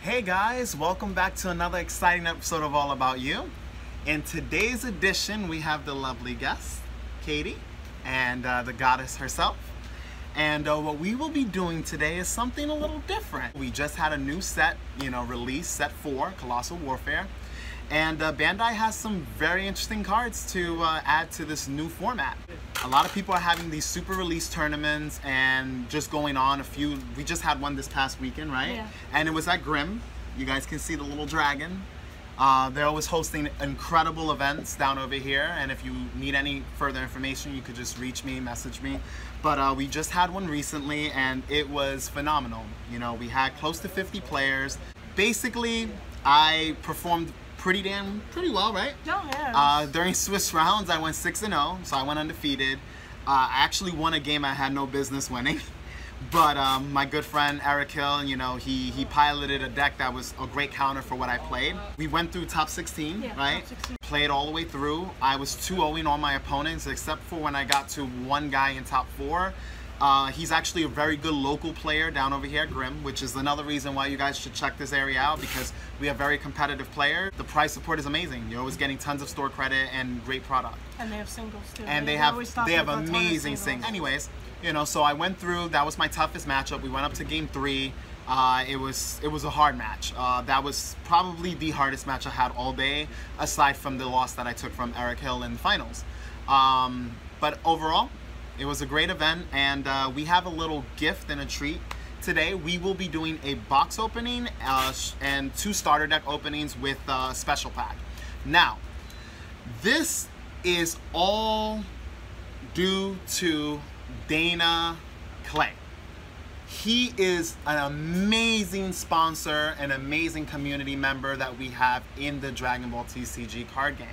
Hey guys, welcome back to another exciting episode of All About You. In today's edition, we have the lovely guest, Katie, and the goddess herself. And what we will be doing today is something a little different. We just had a new set, released, set 4, Colossal Warfare. And Bandai has some very interesting cards to add to this new format. A lot of people are having these super release tournaments and just going on we just had one this past weekend, right? Yeah. And it was at Grimm. You guys can see the little dragon. They're always hosting incredible events down over here. And if you need any further information, you could just reach me, message me. But we just had one recently and it was phenomenal. We had close to 50 players. Basically, I performed pretty well, right? Oh, yeah. During Swiss rounds, I went 6-0, so I went undefeated. I actually won a game I had no business winning. But my good friend Eric Hill, he piloted a deck that was a great counter for what I played. We went through top 16, yeah, right? Top 16. Played all the way through. I was 2-0ing all my opponents, except for when I got to one guy in top 4. He's actually a very good local player down over here at Grimm, which is another reason why you guys should check this area out, because we have very competitive players. The price support is amazing. You're always getting tons of store credit and great product. And they have singles too. And they have amazing singles. Anyways, so I went through. That was my toughest matchup. We went up to game 3. It was a hard match. That was probably the hardest match I had all day, aside from the loss that I took from Eric Hill in the finals. But overall, it was a great event, and we have a little gift and a treat. Today we will be doing a box opening and 2 starter deck openings with a special pack. Now, this is all due to Dana Clay. He is an amazing sponsor, an amazing community member that we have in the Dragon Ball TCG card game.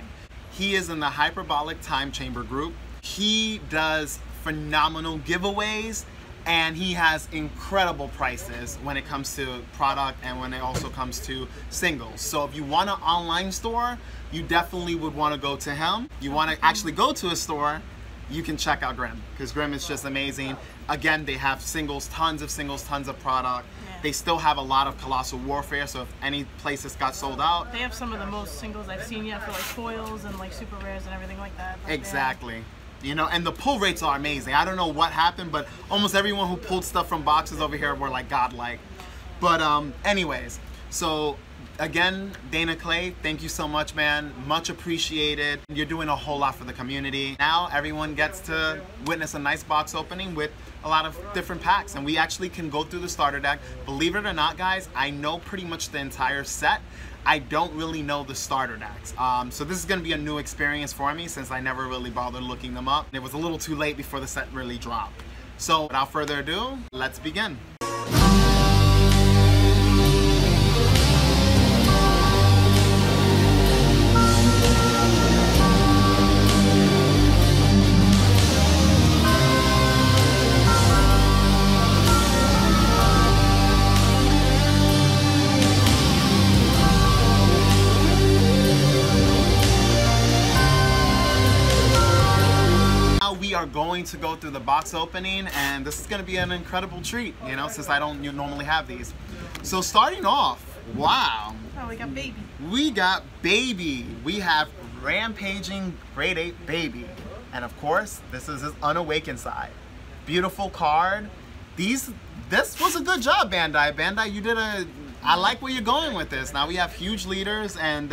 He is in the Hyperbolic Time Chamber group. He does phenomenal giveaways, and he has incredible prices when it comes to product and when it also comes to singles. So if you want an online store, you definitely would want to go to him. You want to actually go to a store, you can check out Grimm, because Grimm is just amazing. Again, they have singles, tons of product. Yeah. They still have a lot of Colossal Warfare, so if any places got sold out. They have some of the most singles I've seen yet for like foils and like super rares and everything like that. But exactly. And the pull rates are amazing. I don't know what happened, but almost everyone who pulled stuff from boxes over here were like godlike. But anyways, so again, Dana Clay, thank you so much, man. Much appreciated. You're doing a whole lot for the community. Now everyone gets to witness a nice box opening with a lot of different packs, and we actually can go through the starter deck. Believe it or not, guys, I know pretty much the entire set. I don't really know the starter decks. So this is going to be a new experience for me, since I never really bothered looking them up. It was a little too late before the set really dropped. So without further ado, let's begin. We are going to go through the box opening, and this is going to be an incredible treat, since I don't normally have these. So starting off, wow. Oh, we got Baby. We got Baby. We have Rampaging Grade 8 Baby. And of course, this is his Unawakened side. Beautiful card. This was a good job, Bandai. Bandai, you did I like where you're going with this. Now we have huge leaders, and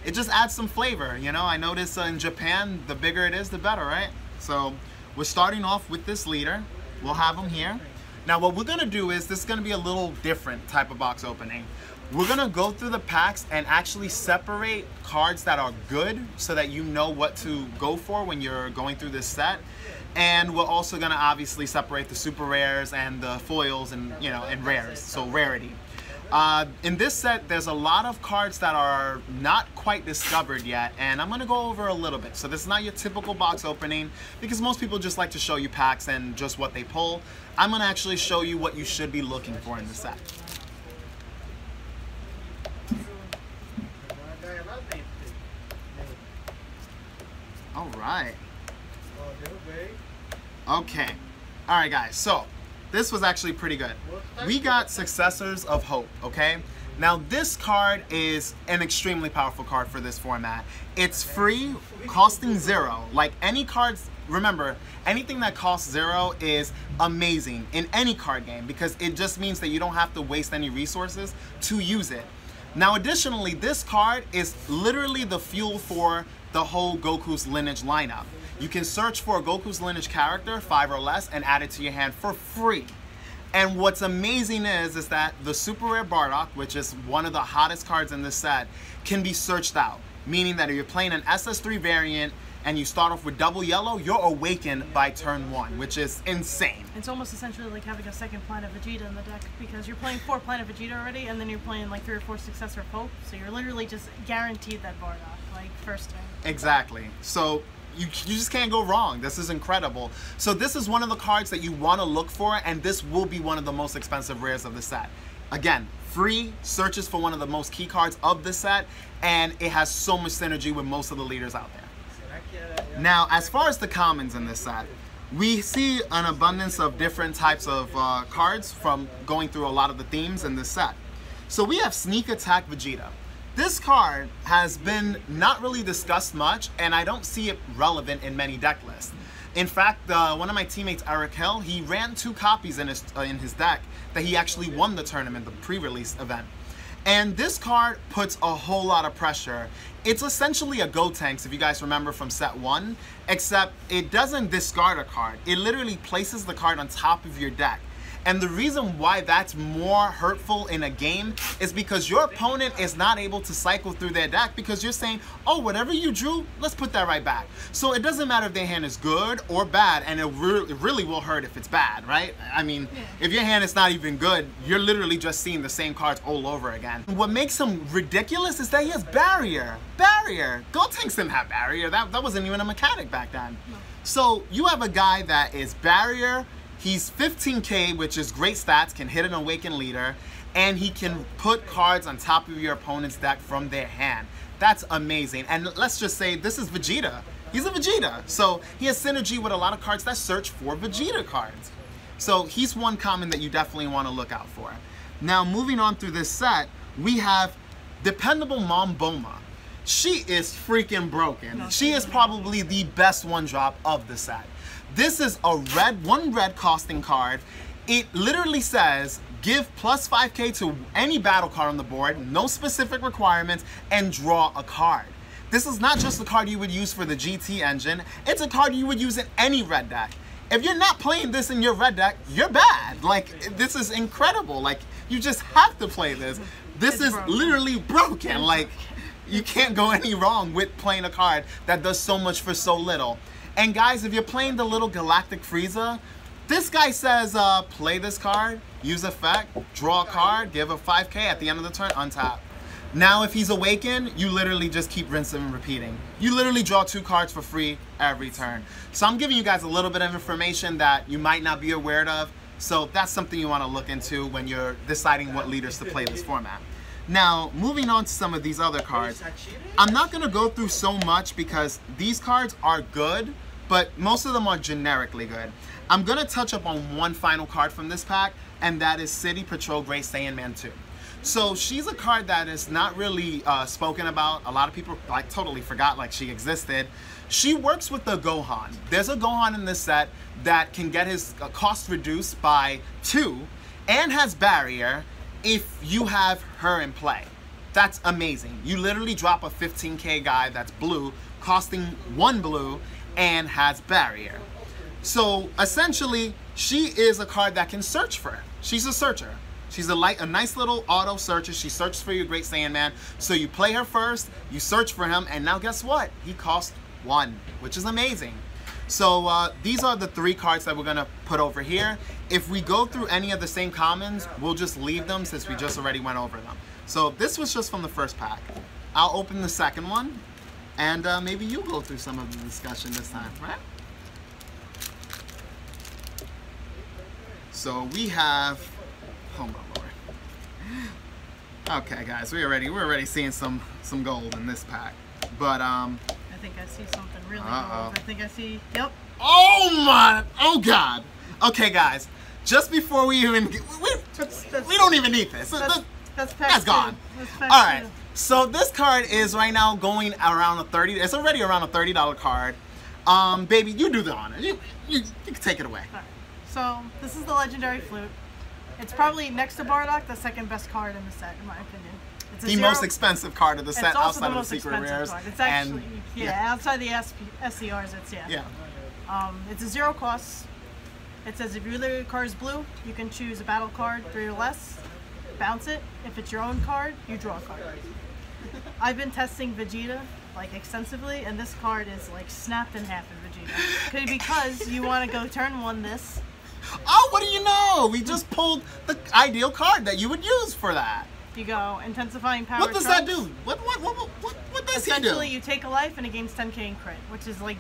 it just adds some flavor, I notice in Japan, the bigger it is, the better, right? So we're starting off with this leader. We'll have him here. Now what we're gonna do is, this is gonna be a little different type of box opening. We're gonna go through the packs and actually separate cards that are good, so that you know what to go for when you're going through this set. And we're also gonna obviously separate the super rares and the foils and and rares, so rarity. In this set, there's a lot of cards that are not quite discovered yet, and I'm going to go over a little bit. So this is not your typical box opening, because most people just like to show you packs and just what they pull. I'm going to actually show you what you should be looking for in the set. All right. Okay. All right, guys. So this was actually pretty good. We got Successors of Hope, okay? Now this card is an extremely powerful card for this format. It's free, costing 0. Like any cards, remember, anything that costs 0 is amazing in any card game because it just means that you don't have to waste any resources to use it. Now additionally, this card is literally the fuel for the whole Goku's lineage lineup. You can search for a Goku's lineage character, 5 or less, and add it to your hand for free. And what's amazing is that the super rare Bardock, which is one of the hottest cards in this set, can be searched out. Meaning that if you're playing an SS3 variant and you start off with double yellow, you're awakened by turn 1, which is insane. It's almost essentially like having a second Planet Vegeta in the deck because you're playing 4 Planet Vegeta already and then you're playing like 3 or 4 Successor Pope. So you're literally just guaranteed that Bardock, like first turn. Exactly. So you just can't go wrong. This is incredible. So this is one of the cards that you want to look for, and this will be one of the most expensive rares of the set. Again, free, searches for one of the most key cards of the set, and it has so much synergy with most of the leaders out there. Now, as far as the commons in this set, we see an abundance of different types of cards from going through a lot of the themes in this set. So we have Sneak Attack Vegeta. This card has been not really discussed much, and I don't see it relevant in many deck lists. In fact, one of my teammates, Eric Hill, he ran 2 copies in his deck that he actually won the tournament, the pre-release event. And this card puts a whole lot of pressure. It's essentially a Gotenks, if you guys remember from set 1, except it doesn't discard a card. It literally places the card on top of your deck. And the reason why that's more hurtful in a game is because your opponent is not able to cycle through their deck because you're saying, oh, whatever you drew, let's put that right back. So it doesn't matter if their hand is good or bad, and it really will hurt if it's bad, right? I mean, if your hand is not even good, you're literally just seeing the same cards all over again. What makes him ridiculous is that he has Barrier. Barrier. Gotenks didn't have Barrier. That wasn't even a mechanic back then. No. So you have a guy that is Barrier. He's 15k, which is great stats, can hit an awakened leader, and he can put cards on top of your opponent's deck from their hand. That's amazing. And let's just say this is Vegeta. He's a Vegeta. So he has synergy with a lot of cards that search for Vegeta cards. So he's one common that you definitely want to look out for. Now moving on through this set, we have Dependable Mom Boma. She is freaking broken. She is probably the best one drop of the set. This is a one red costing card. It literally says give plus 5k to any battle card on the board, no specific requirements, and draw a card. This is not just a card you would use for the GT engine, it's a card you would use in any red deck. If you're not playing this in your red deck, you're bad. Like, this is incredible. Like, you just have to play this. This is literally broken. Like, you can't go any wrong with playing a card that does so much for so little. And guys, if you're playing the little Galactic Frieza, this guy says, play this card, use effect, draw a card, give a 5k at the end of the turn, untap. Now, if he's awakened, you literally just keep rinsing and repeating. You literally draw 2 cards for free every turn. So I'm giving you guys a little bit of information that you might not be aware of. So that's something you want to look into when you're deciding what leaders to play this format. Now, moving on to some of these other cards, I'm not going to go through so much because these cards are good, but most of them are generically good. I'm going to touch up on one final card from this pack, and that is City Patrol Great Saiyan Man 2. So she's a card that is not really spoken about. A lot of people like totally forgot like she existed. She works with the Gohan. There's a Gohan in this set that can get his cost reduced by 2 and has Barrier if you have her in play. That's amazing. You literally drop a 15k guy that's blue, costing 1 blue, and has Barrier. So essentially, she is a card that can search for her. She's a searcher. She's a nice little auto searcher. She searches for your Great Saiyan Man. So you play her first, you search for him, and now guess what? He costs 1, which is amazing. So these are the 3 cards that we're gonna put over here. If we go through any of the same commons, we'll just leave them since we just already went over them. So this was just from the first pack. I'll open the second one, and maybe you go through some of the discussion this time, right? So we have, oh my lord. Okay guys, we're already seeing some gold in this pack. But I think I see something really gold. I think I see, yep. Oh my, oh god. Okay guys, just before we even, we don't even need this. That's pack That's two. gone. That's pack All right. two. So this card is right now going around a it's already around a $30 card. Baby, you do the honor. You can take it away. All right. So this is the legendary flute. It's probably next to Bardock the second best card in the set, in my opinion. It's The most expensive card of the set it's also outside the of most the secret expensive rares. card. It's actually And, outside the SCRs. It's yeah. It's a 0 cost. It says if your card is blue, you can choose a battle card 3 or less, bounce it. If it's your own card, you draw a card. I've been testing Vegeta like extensively, and this card is like snapped in half in Vegeta. Because you want to go turn 1 this. Oh, what do you know? We just pulled the ideal card that you would use for that. You go intensifying power. What does that do? What does he do? Essentially, you take a life and it gains 10k in crit, which is like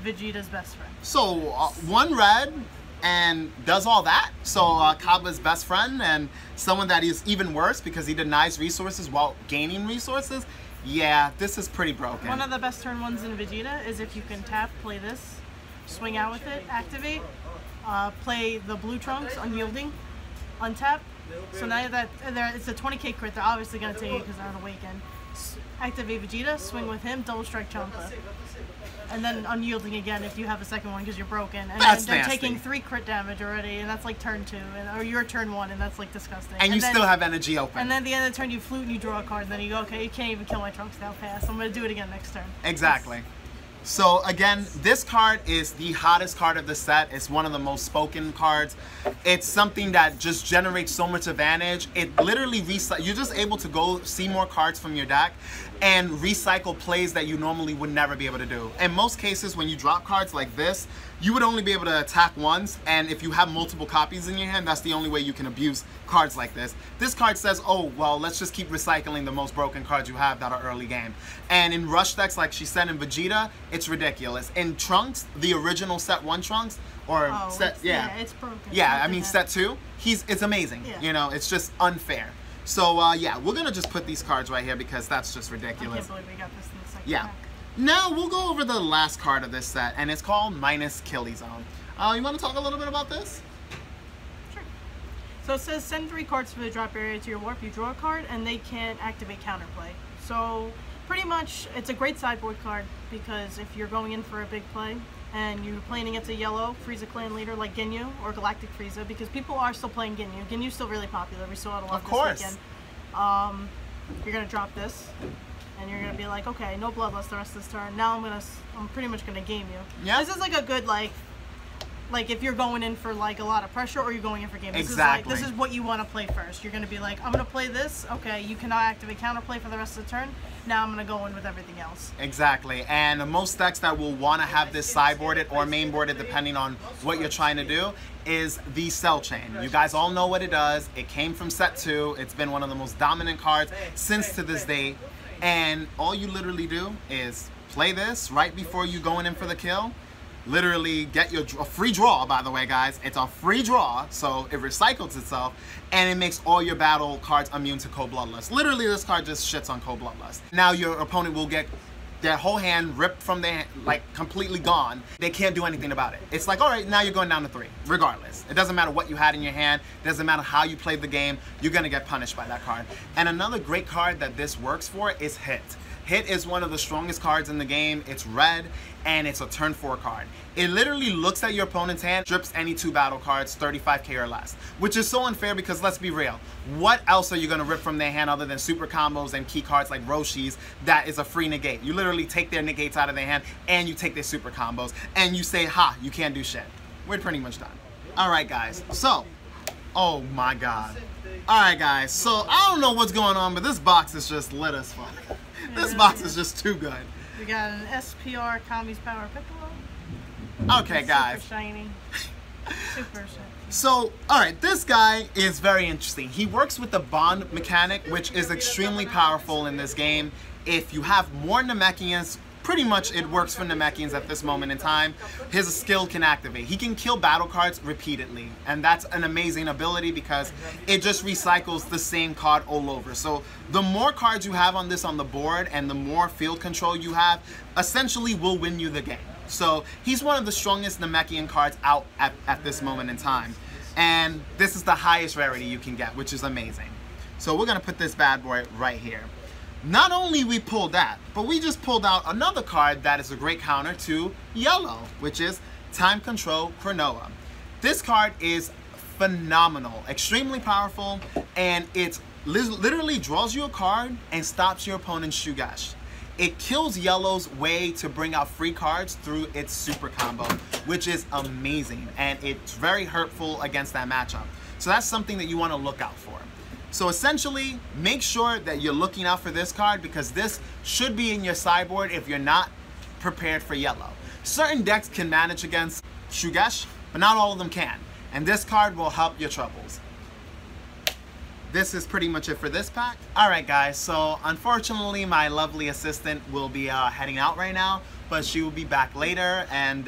Vegeta's best friend. So 1 red and does all that. So Cabba's best friend and someone that is even worse because he denies resources while gaining resources. Yeah, this is pretty broken. One of the best turn 1s in Vegeta is if you can tap, play this, swing out with it, activate, play the blue Trunks, unyielding, untap. So now that it's a 20k crit, they're obviously going to take it because they're on Awaken. Activate Vegeta, swing with him, double strike Champa. And then unyielding again if you have a second one because you're broken. And That's then they're nasty. taking 3 crit damage already, and that's like turn 2, or your turn 1, and that's like disgusting. And you then, still have energy open. And then at the end of the turn, you flute and you draw a card, and then you go, okay, you can't even kill my Trunks now fast. I'm going to do it again next turn. Exactly. So again, this card is the hottest card of the set. It's one of the most spoken cards. It's something that just generates so much advantage. It literally you're just able to go see more cards from your deck and recycle plays that you normally would never be able to do. In most cases, when you drop cards like this, you would only be able to attack once, and if you have multiple copies in your hand, that's the only way you can abuse cards like this. This card says, oh, well, let's just keep recycling the most broken cards you have that are early game. And in rush decks, like she said in Vegeta, it's ridiculous. In Trunks, the original set 1 Trunks, or it's broken. Yeah, I mean set 2, it's amazing. Yeah. You know, it's just unfair. So yeah, we're gonna just put these cards right here because that's just ridiculous. I can't believe we got this in the second Yeah. pack. Now we'll go over the last card of this set, and it's called Minus Killy Zone. You want to talk a little bit about this? Sure. So it says send 3 cards from the drop area to your warp. You draw a card, and they can activate counterplay. So pretty much, it's a great sideboard card because if you're going in for a big play and you're playing against a yellow Frieza clan leader like Ginyu or Galactic Frieza, because people are still playing Ginyu. Ginyu's still really popular. We saw it a lot this weekend. You're gonna drop this. And you're gonna be like, okay, no bloodlust the rest of this turn. Now I'm pretty much gonna game you. Yeah. This is like a good like if you're going in for like a lot of pressure or you're going in for game. Exactly. This is what you want to play first. You're gonna be like, I'm gonna play this. Okay, you cannot activate counterplay for the rest of the turn. Now I'm gonna go in with everything else. Exactly. And most decks that will want to have this sideboarded or mainboarded, depending on what you're trying to do, is the Cell Chain. You guys all know what it does. It came from set 2. It's been one of the most dominant cards since to this day. And all you literally do is play this right before you going in for the kill. Literally get a free draw, by the way, guys. It's a free draw, so it recycles itself, and it makes all your battle cards immune to Cold Bloodlust. Literally, this card just shits on Cold Bloodlust. Now your opponent will get their whole hand ripped from their hand, like completely gone. They can't do anything about it. It's like, all right, now you're going down to 3, regardless. It doesn't matter what you had in your hand. It doesn't matter how you played the game. You're gonna get punished by that card. And another great card that this works for is Hit. Hit is one of the strongest cards in the game. It's red, and it's a turn 4 card. It literally looks at your opponent's hand, strips any 2 battle cards, 35k or less, which is so unfair because let's be real. What else are you gonna rip from their hand other than super combos and key cards like Roshi's that is a free negate? You literally take their negates out of their hand and you take their super combos and you say, ha, you can't do shit. We're pretty much done. All right, guys, so, oh my God. All right, guys, so I don't know what's going on, but this box is just lit as fuck. This box is just too good. We got an SPR Kami's Power Piccolo. Okay, guys. Super shiny. Super shiny. So, alright, this guy is very interesting. He works with the bond mechanic, which is extremely powerful in this game. If you have more Namekians, pretty much it works for Namekians at this moment in time. His skill can activate. He can kill battle cards repeatedly, and that's an amazing ability because it just recycles the same card all over. So the more cards you have on this on the board and the more field control you have, essentially will win you the game. So he's one of the strongest Namekian cards out at this moment in time. And this is the highest rarity you can get, which is amazing. So we're gonna put this bad boy right here. Not only we pulled that, but we just pulled out another card that is a great counter to yellow, which is Time Control Cronoa. This card is phenomenal, extremely powerful, and it literally draws you a card and stops your opponent's Shugash. It kills yellow's way to bring out free cards through its super combo, which is amazing, and it's very hurtful against that matchup. So that's something that you want to look out for. So essentially, make sure that you're looking out for this card, because this should be in your sideboard if you're not prepared for yellow. Certain decks can manage against Shugash, but not all of them can. And this card will help your troubles. This is pretty much it for this pack. Alright guys, so unfortunately my lovely assistant will be heading out right now, but she will be back later, and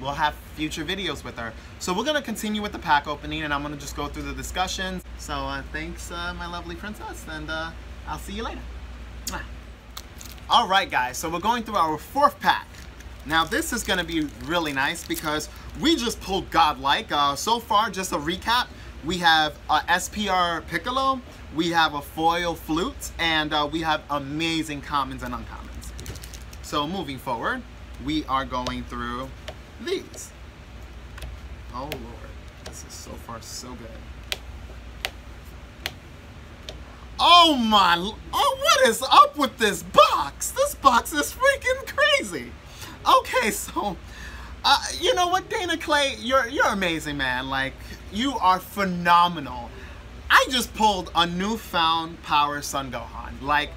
we'll have future videos with her. So we're going to continue with the pack opening, and I'm going to just go through the discussions. So thanks my lovely princess, and I'll see you later. Alright guys, so we're going through our fourth pack. Now this is going to be really nice because we just pulled Godlike. So far, just a recap, we have a SPR Piccolo, we have a foil Flute, and we have amazing commons and uncommons. So moving forward, we are going through these. Oh Lord, this is so far so good. Oh my, oh what is up with this box? This box is freaking crazy. Okay, so, you know what, Dana Clay, you're amazing, man. Like, you are phenomenal. I just pulled a newfound Power Sun Gohan. Like,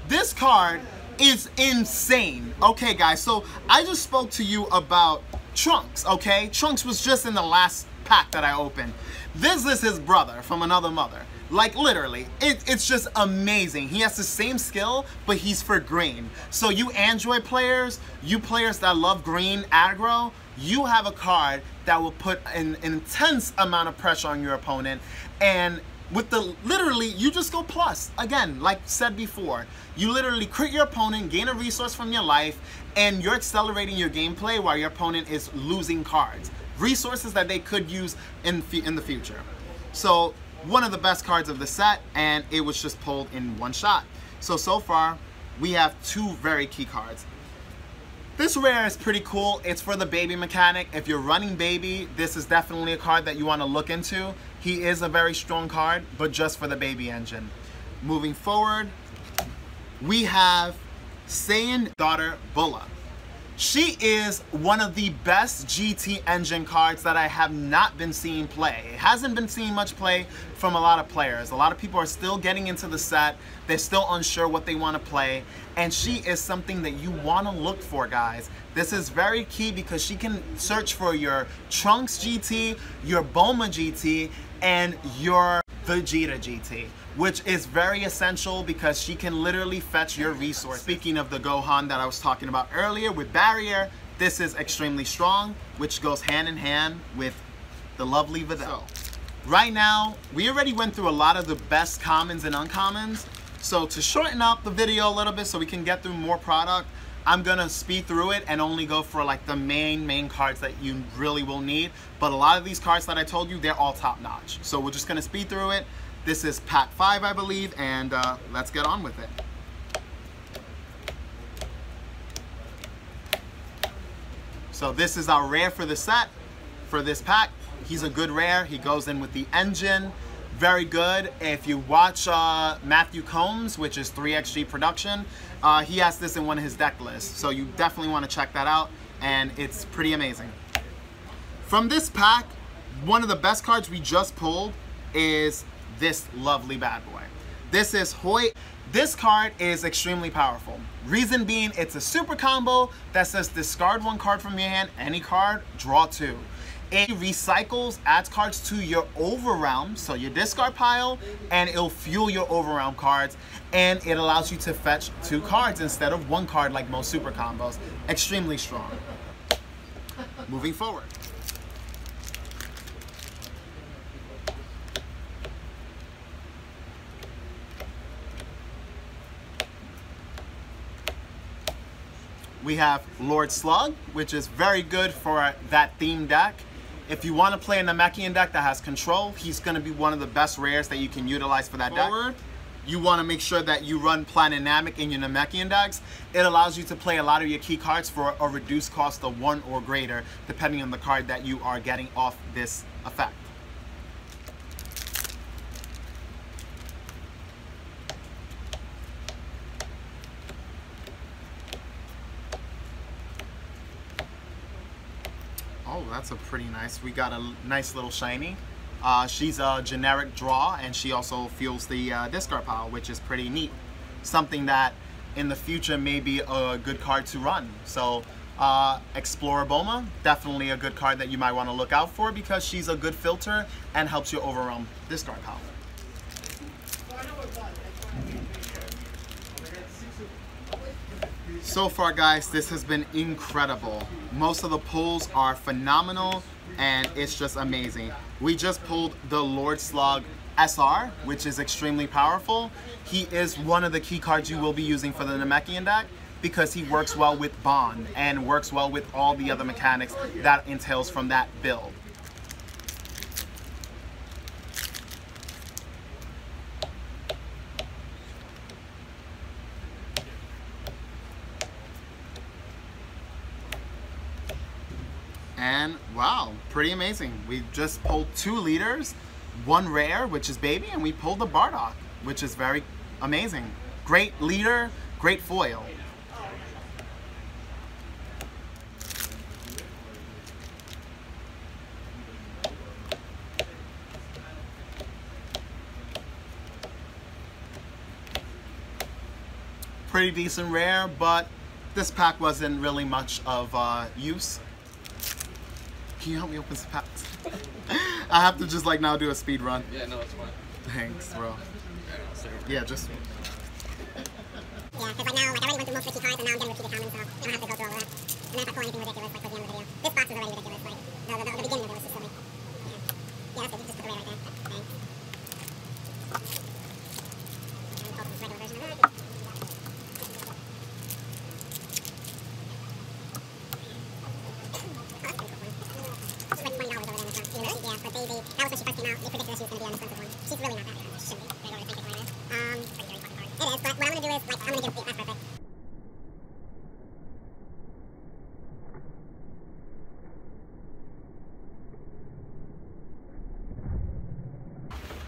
this card is insane. Okay, guys, so I just spoke to you about Trunks, okay? Trunks was just in the last pack that I opened. This is his brother from another mother. Like, literally, it's just amazing. He has the same skill, but he's for green. So you Android players, you players that love green aggro, you have a card that will put an intense amount of pressure on your opponent. And with the, literally, you just go plus. Again, like said before, you literally crit your opponent, gain a resource from your life, and you're accelerating your gameplay while your opponent is losing cards. Resources that they could use in the future. So, one of the best cards of the set, and it was just pulled in one shot. So far, we have two very key cards. This rare is pretty cool. It's for the baby mechanic. If you're running baby, this is definitely a card that you want to look into. He is a very strong card, but just for the baby engine. Moving forward, we have Saiyan daughter Bulla. She is one of the best GT engine cards that I have not been seeing play. It hasn't been seeing much play from a lot of players. A lot of people are still getting into the set. They're still unsure what they want to play. And she is something that you want to look for, guys. This is very key because she can search for your Trunks GT, your Bulma GT, and your Vegeta GT, which is very essential because she can literally fetch your resource. Speaking of the Gohan that I was talking about earlier with Barrier, this is extremely strong, which goes hand in hand with the lovely Videl. Right now, we already went through a lot of the best commons and uncommons. So to shorten up the video a little bit so we can get through more product, I'm gonna speed through it and only go for like the main cards that you really will need. But a lot of these cards that I told you, they're all top notch. So we're just gonna speed through it. This is pack 5, I believe, and let's get on with it. So this is our rare for the set, for this pack. He's a good rare. He goes in with the engine. Very good. If you watch Matthew Combs, which is 3XG Production, he has this in one of his deck lists. So you definitely want to check that out, and it's pretty amazing. From this pack, one of the best cards we just pulled is this lovely bad boy. This is Hoy. This card is extremely powerful. Reason being, it's a super combo that says discard one card from your hand, any card, draw 2. It recycles, adds cards to your overrealm, so your discard pile, and it'll fuel your overrealm cards, and it allows you to fetch 2 cards instead of 1 card like most super combos. Extremely strong. Moving forward. We have Lord Slug, which is very good for that theme deck. If you want to play a Namekian deck that has control, he's going to be one of the best rares that you can utilize for that deck. You want to make sure that you run Planetnamic in your Namekian decks. It allows you to play a lot of your key cards for a reduced cost of 1 or greater, depending on the card that you are getting off this effect. Oh, that's a pretty nice. We got a nice little shiny. She's a generic draw, and she also fuels the discard pile, which is pretty neat. Something that in the future may be a good card to run. So Explorer Boma, definitely a good card that you might want to look out for because she's a good filter and helps you overwhelm discard pile. So far, guys, this has been incredible. Most of the pulls are phenomenal, and it's just amazing. We just pulled the Lord Slug SR, which is extremely powerful. He is one of the key cards you will be using for the Namekian deck because he works well with Bond and works well with all the other mechanics that entails from that build. And wow, pretty amazing. We just pulled 2 leaders, 1 rare, which is Baby, and we pulled the Bardock, which is very amazing. Great leader, great foil. Pretty decent rare, but this pack wasn't really much of use. Can you help me open some packs? I have to just like now do a speed run. Yeah, no, it's fine. Thanks, bro. Yeah, just. Yeah, because like now, like I already went through most of the key cards, and now I'm getting repeated commons, so I don't have to go through all of that. And then if I pull anything ridiculous, like towards the end of the video, this box is already ridiculous. Like the beginning of it was just silly. Yeah, that's good. You can just put the ray right there. Thanks. And also this regular version of that. Yeah, but that was when she first came out. They predicted that she was going to be an expensive one. She's really not that bad. She shouldn't be. They're going to take it pretty very fucking hard. It is, but what I'm going to do is, like, I'm going to give it that's perfect.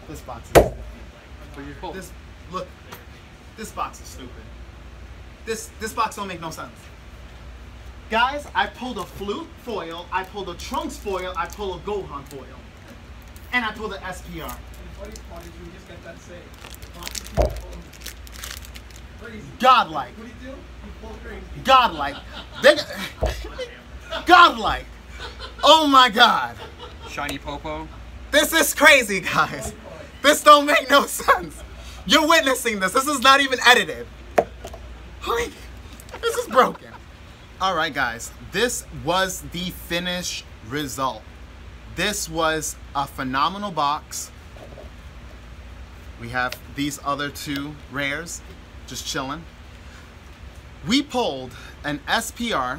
This box is this look. This box is stupid. This box don't make no sense. Guys, I pulled a Flute foil, I pulled a Trunks foil, I pulled a Gohan foil. And I pulled an SPR. Godlike. Godlike. Godlike. Oh my god. Shiny Popo. This is crazy, guys. This don't make no sense. You're witnessing this. This is not even edited. Like, this is broken. Alright guys, this was the finished result. This was a phenomenal box. We have these other 2 rares just chilling. We pulled an SPR,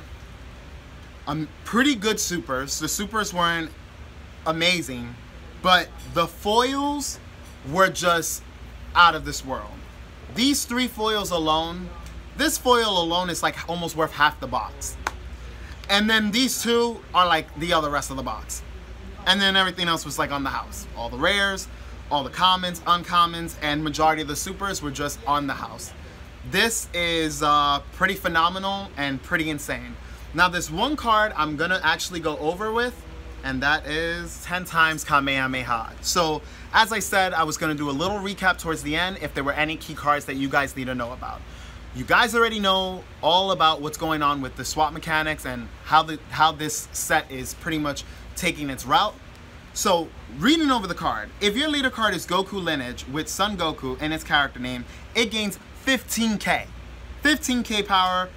pretty good supers. The supers weren't amazing, but the foils were just out of this world. These 3 foils alone, this foil alone is like almost worth half the box. And then these 2 are like the other rest of the box. And then everything else was like on the house. All the rares, all the commons, uncommons, and majority of the supers were just on the house. This is pretty phenomenal and pretty insane. Now there's one card I'm gonna actually go over with, and that is 10 times Kamehameha. So as I said, I was gonna do a little recap towards the end if there were any key cards that you guys need to know about. You guys already know all about what's going on with the swap mechanics and how this set is pretty much taking its route. So, reading over the card, if your leader card is Goku Lineage with Son Goku in its character name, it gains 15k. 15k power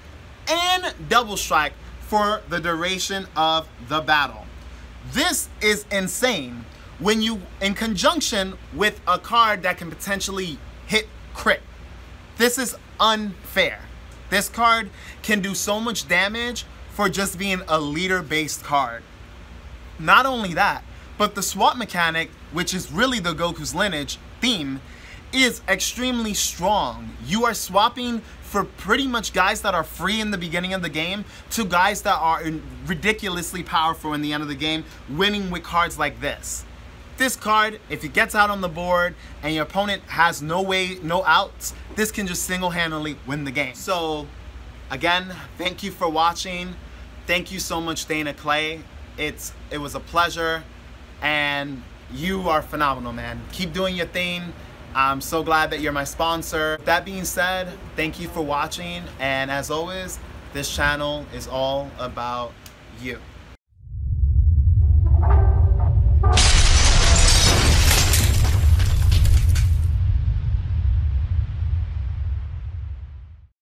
and double strike for the duration of the battle. This is insane when you, in conjunction with a card that can potentially hit crit. This is unfair. This card can do so much damage for just being a leader-based card. Not only that, but the swap mechanic, which is really the Goku's lineage theme, is extremely strong. You are swapping for pretty much guys that are free in the beginning of the game to guys that are ridiculously powerful in the end of the game, winning with cards like this. This card, if it gets out on the board and your opponent has no outs, this can just single-handedly win the game. So again, thank you for watching. Thank you so much, Dana Clay. It was a pleasure, and you are phenomenal, man. Keep doing your thing. I'm so glad that you're my sponsor. That being said, thank you for watching, and as always, this channel is all about you.